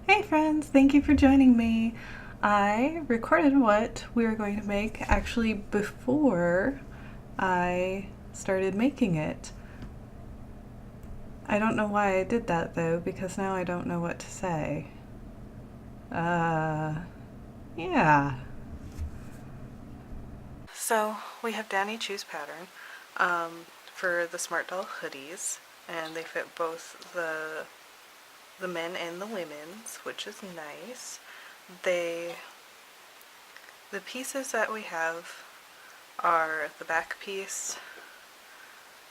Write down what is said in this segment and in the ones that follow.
Hey friends, thank you for joining me. I recorded what we were going to make actually before I started making it. I don't know why I did that though, because now I don't know what to say. Uh, yeah. So we have Danny Choo's pattern for the Smart Doll hoodies, and they fit both the men and the women's, which is nice. The pieces that we have are the back piece,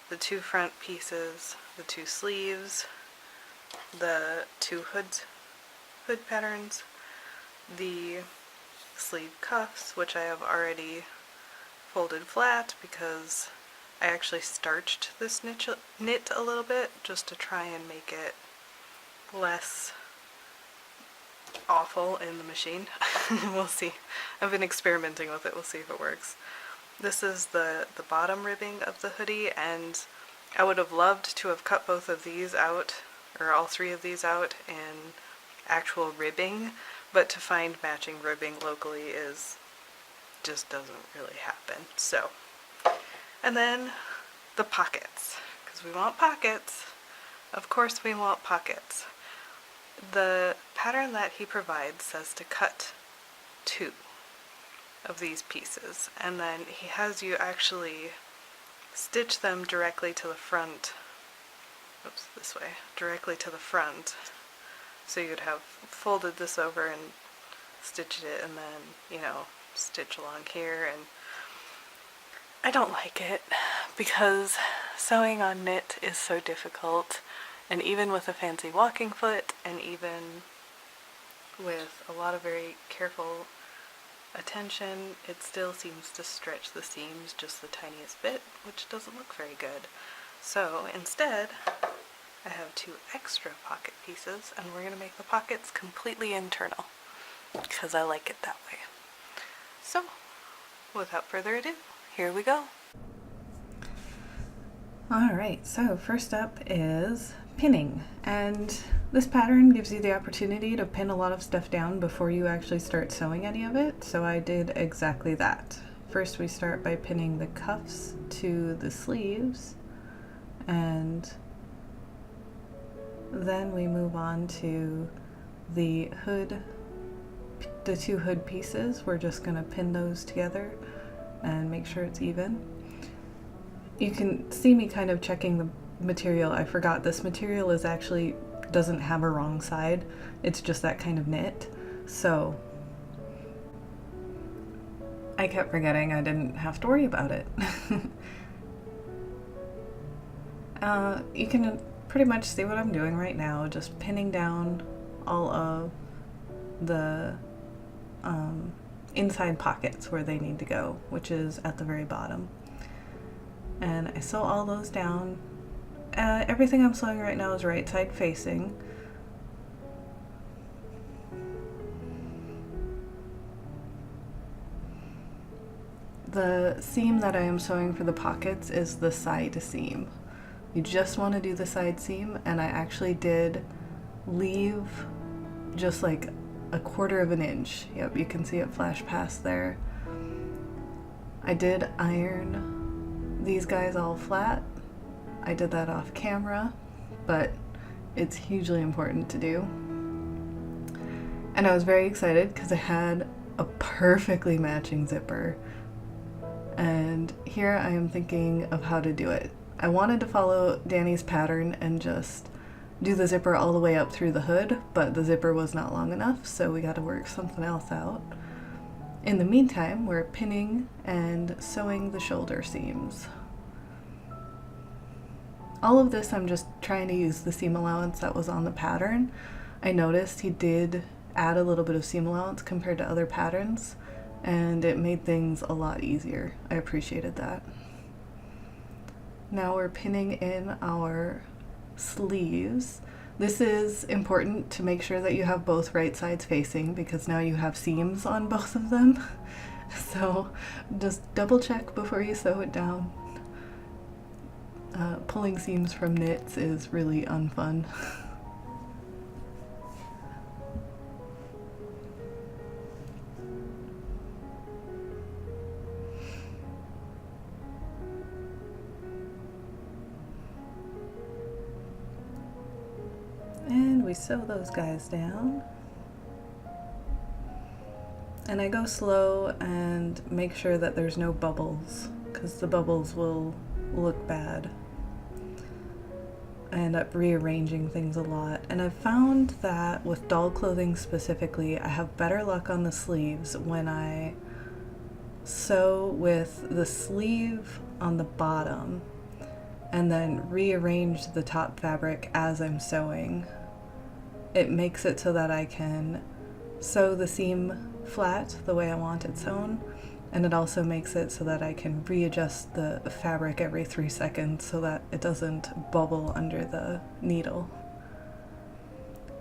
the two front pieces, the two sleeves, the two hood patterns, the sleeve cuffs, which I have already folded flat because I actually starched this knit a little bit just to try and make it less awful in the machine. We'll see. I've been experimenting with it. We'll see if it works. This is the bottom ribbing of the hoodie, and I would have loved to have cut both of these out, or all three of these out, in actual ribbing, but to find matching ribbing locally just doesn't really happen. So, and then the pockets, because we want pockets. Of course we want pockets. The pattern that he provides says to cut 2 of these pieces, and then he has you actually stitch them directly to the front. Oops, this way, directly to the front. So you'd have folded this over and stitched it, and then, stitch along here. And I don't like it because sewing on knit is so difficult, and even with a fancy walking foot, and even with a lot of very careful attention, it still seems to stretch the seams just the tiniest bit, which doesn't look very good. So instead, I have 2 extra pocket pieces, and we're going to make the pockets completely internal because I like it that way. So, without further ado, here we go. Alright, so first up is pinning, and this pattern gives you the opportunity to pin a lot of stuff down before you actually start sewing any of it, so I did exactly that. First we start by pinning the cuffs to the sleeves, and then we move on to the hood, the 2 hood pieces. We're just going to pin those together and make sure it's even. You can see me kind of checking the material. I forgot this material doesn't have a wrong side. It's just that kind of knit. So I kept forgetting I didn't have to worry about it. You can pretty much see what I'm doing right now, just pinning down all of the inside pockets where they need to go, which is at the very bottom. And I sew all those down. Everything I'm sewing right now is right side facing. The seam that I am sewing for the pockets is the side seam. You just want to do the side seam, and I actually did leave just like a 1/4 of an inch. Yep, you can see it flash past there. I did iron these guys all flat. I did that off camera, but it's hugely important to do. And I was very excited because I had a perfectly matching zipper. And here I am thinking of how to do it. I wanted to follow Danny's pattern and just do the zipper all the way up through the hood, but the zipper was not long enough, so we got to work something else out. In the meantime, we're pinning and sewing the shoulder seams. All of this I'm just trying to use the seam allowance that was on the pattern. I noticed he did add a little bit of seam allowance compared to other patterns, and it made things a lot easier. I appreciated that. Now we're pinning in our sleeves. This is important to make sure that you have both right sides facing, because now you have seams on both of them. So just double check before you sew it down. Pulling seams from knits is really unfun. And we sew those guys down. And I go slow and make sure that there's no bubbles, because the bubbles will look bad. I end up rearranging things a lot, and I've found that with doll clothing specifically, I have better luck on the sleeves when I sew with the sleeve on the bottom and then rearrange the top fabric as I'm sewing. It makes it so that I can sew the seam flat the way I want it sewn, and it also makes it so that I can readjust the fabric every 3 seconds so that it doesn't bubble under the needle.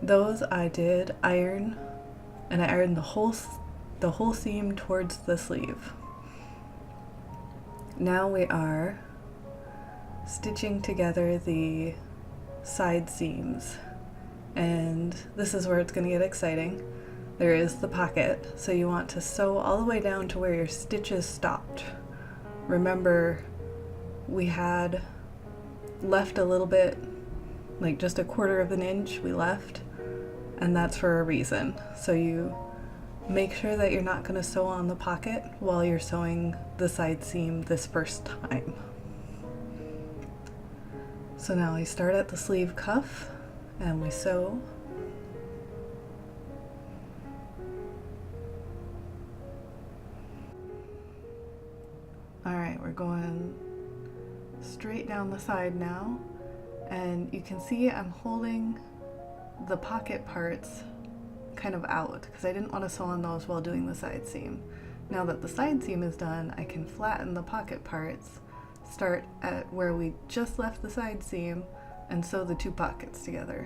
Those I did iron, and I ironed the whole seam towards the sleeve. Now we are stitching together the side seams, and this is where it's going to get exciting. There is the pocket, so you want to sew all the way down to where your stitches stopped. Remember, we had left a little bit, like just a 1/4 of an inch we left, and that's for a reason. So you make sure that you're not going to sew on the pocket while you're sewing the side seam this first time. So now we start at the sleeve cuff and we sew. Alright, we're going straight down the side now, and you can see I'm holding the pocket parts kind of out because I didn't want to sew on those while doing the side seam. Now that the side seam is done, I can flatten the pocket parts, start at where we just left the side seam, and sew the 2 pockets together.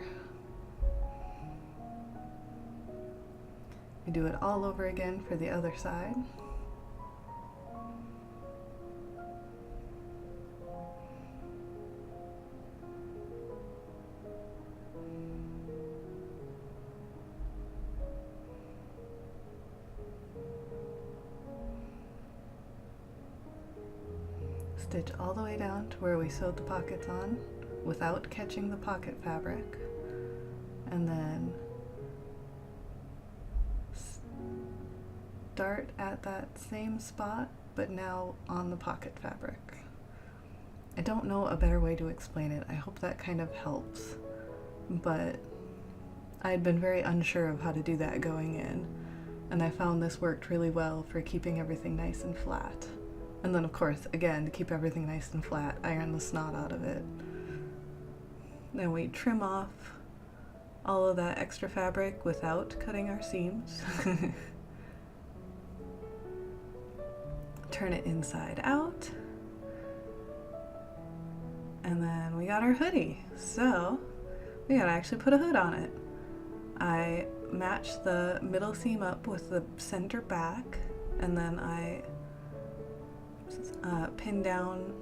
We do it all over again for the other side. Stitch all the way down to where we sewed the pockets on without catching the pocket fabric, and then start at that same spot but now on the pocket fabric. I don't know a better way to explain it. I hope that kind of helps, but I had been very unsure of how to do that going in, and I found this worked really well for keeping everything nice and flat. And then of course, again, to keep everything nice and flat, iron the snot out of it. Then we trim off all of that extra fabric without cutting our seams. Turn it inside out. And then we got our hoodie. So we gotta actually put a hood on it. I matched the middle seam up with the center back, and then I pin down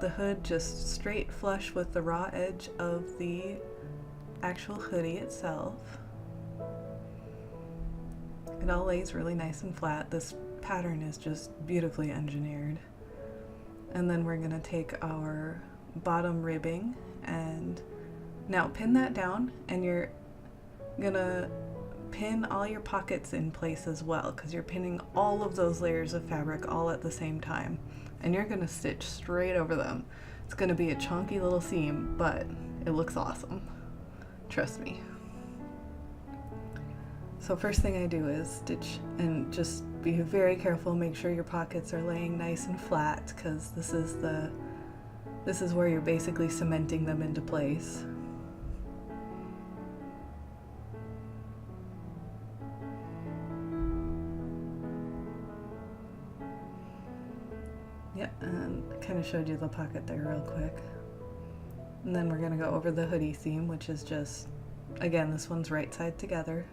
the hood just straight flush with the raw edge of the actual hoodie itself. It all lays really nice and flat. This pattern is just beautifully engineered. And then we're gonna take our bottom ribbing and now pin that down, and you're gonna pin all your pockets in place as well, because you're pinning all of those layers of fabric all at the same time, and you're gonna stitch straight over them. It's gonna be a chunky little seam, but it looks awesome. Trust me. So first thing I do is stitch, and just be very careful, make sure your pockets are laying nice and flat, because this is where you're basically cementing them into place. Yeah, and I kind of showed you the pocket there real quick. And then we're gonna go over the hoodie seam, which is just, again, this one's right side together.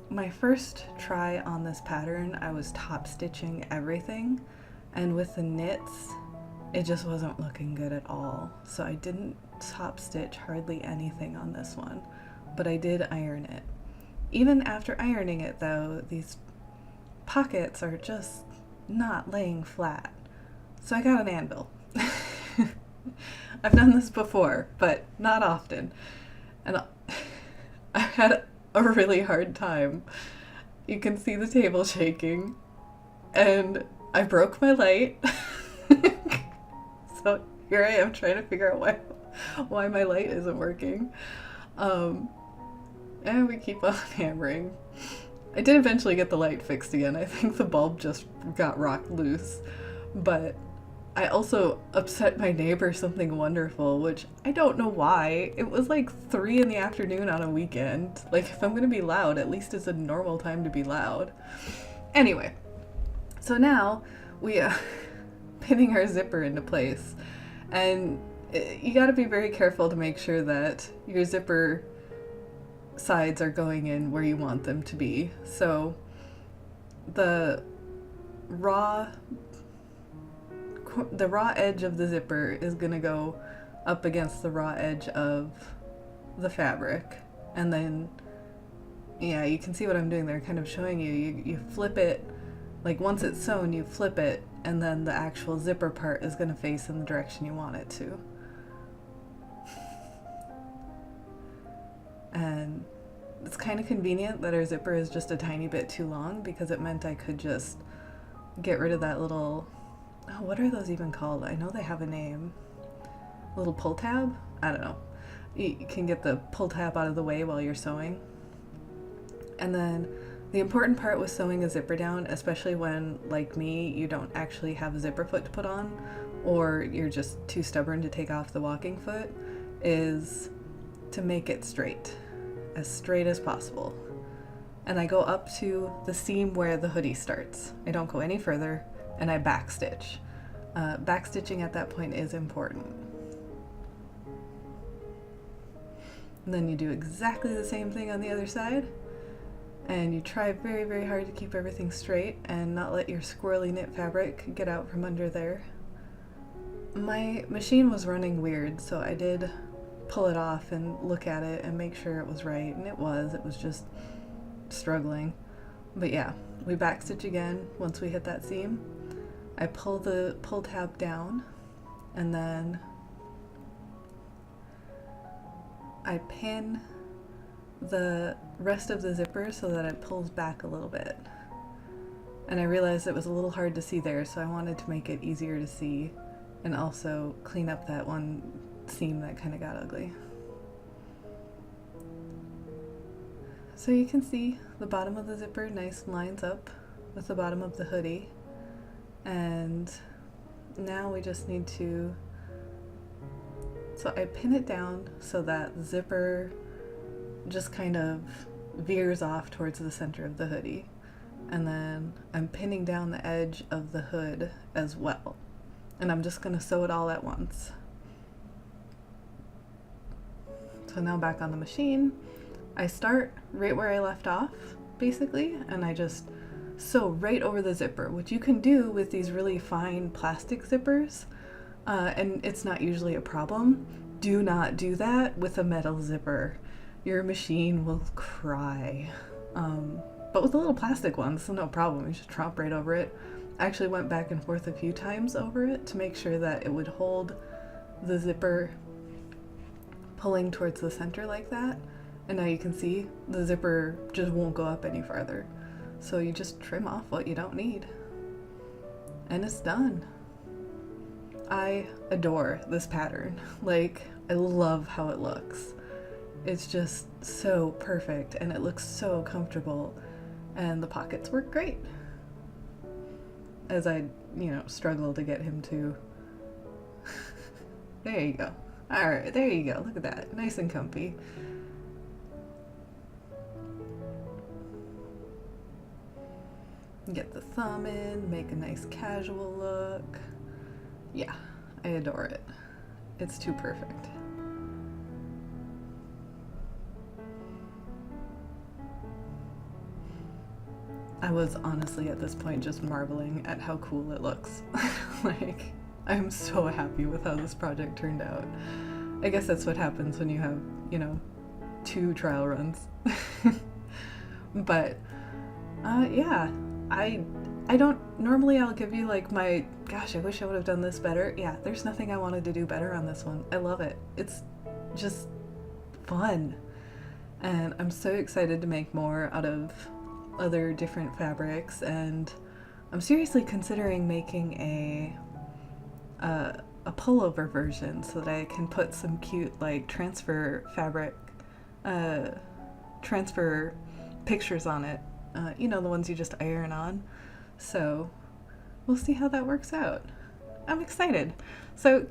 My first try on this pattern, I was top stitching everything, and with the knits, it just wasn't looking good at all. So I didn't top stitch hardly anything on this one, but I did iron it. Even after ironing it though, these pockets are just not laying flat. So I got an anvil. I've done this before, but not often. And I had a really hard time. You can see the table shaking. And I broke my light. So here I am trying to figure out why my light isn't working. And we keep on hammering. I did eventually get the light fixed again. I think the bulb just got rocked loose. But I also upset my neighbor something wonderful, which I don't know why. It was like 3 in the afternoon on a weekend. Like, if I'm gonna be loud, at least it's a normal time to be loud. Anyway, so now we pinning our zipper into place. And you gotta be very careful to make sure that your zipper sides are going in where you want them to be. So the raw edge of the zipper is going to go up against the raw edge of the fabric, and then yeah, you can see what I'm doing there, kind of showing you flip it, like once it's sewn you flip it, and then the actual zipper part is going to face in the direction you want it to. And it's kind of convenient that our zipper is just a tiny bit too long, because it meant I could just get rid of that little, oh, what are those even called? I know they have a name. Little pull tab? I don't know. You can get the pull tab out of the way while you're sewing. And then the important part with sewing a zipper down, especially when, like me, you don't actually have a zipper foot to put on, or you're just too stubborn to take off the walking foot, is to make it straight as possible. And I go up to the seam where the hoodie starts. I don't go any further, and I backstitch. Backstitching at that point is important. And then you do exactly the same thing on the other side, and you try very, very hard to keep everything straight and not let your squirrely knit fabric get out from under there. My machine was running weird, so I did pull it off and look at it and make sure it was right, and it was just struggling. But yeah, we backstitch again once we hit that seam. I pull the pull tab down, and then I pin the rest of the zipper so that it pulls back a little bit. And I realized it was a little hard to see there, so I wanted to make it easier to see and also clean up that one seam that kind of got ugly. So you can see the bottom of the zipper nice lines up with the bottom of the hoodie. And now we just need to, so I pin it down so that the zipper just kind of veers off towards the center of the hoodie. And then I'm pinning down the edge of the hood as well. And I'm just going to sew it all at once. So now back on the machine, I start right where I left off, basically, and I just sew right over the zipper, which you can do with these really fine plastic zippers, and it's not usually a problem. Do not do that with a metal zipper. Your machine will cry. But with the little plastic ones, no problem. You just tromp right over it. I actually went back and forth a few times over it to make sure that it would hold the zipper pulling towards the center like that. And now you can see the zipper just won't go up any farther. So you just trim off what you don't need. And it's done. I adore this pattern. Like, I love how it looks. It's just so perfect, and it looks so comfortable, and the pockets work great. As I, struggle to get him to... There you go. Alright, there you go. Look at that. Nice and comfy. Get the thumb in, make a nice casual look. Yeah, I adore it. It's too perfect. I was honestly at this point just marveling at how cool it looks. Like, I'm so happy with how this project turned out. I guess that's what happens when you have, 2 trial runs. But, yeah, I I don't, normally I'll give you like my, gosh, I wish I would have done this better. Yeah, there's nothing I wanted to do better on this one. I love it. It's just fun. And I'm so excited to make more out of other different fabrics, and I'm seriously considering making a pullover version so that I can put some cute like transfer fabric, transfer pictures on it. You know, the ones you just iron on. So we'll see how that works out. I'm excited. So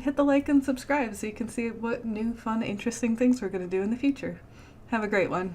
hit the like and subscribe so you can see what new, fun, interesting things we're going to do in the future. Have a great one.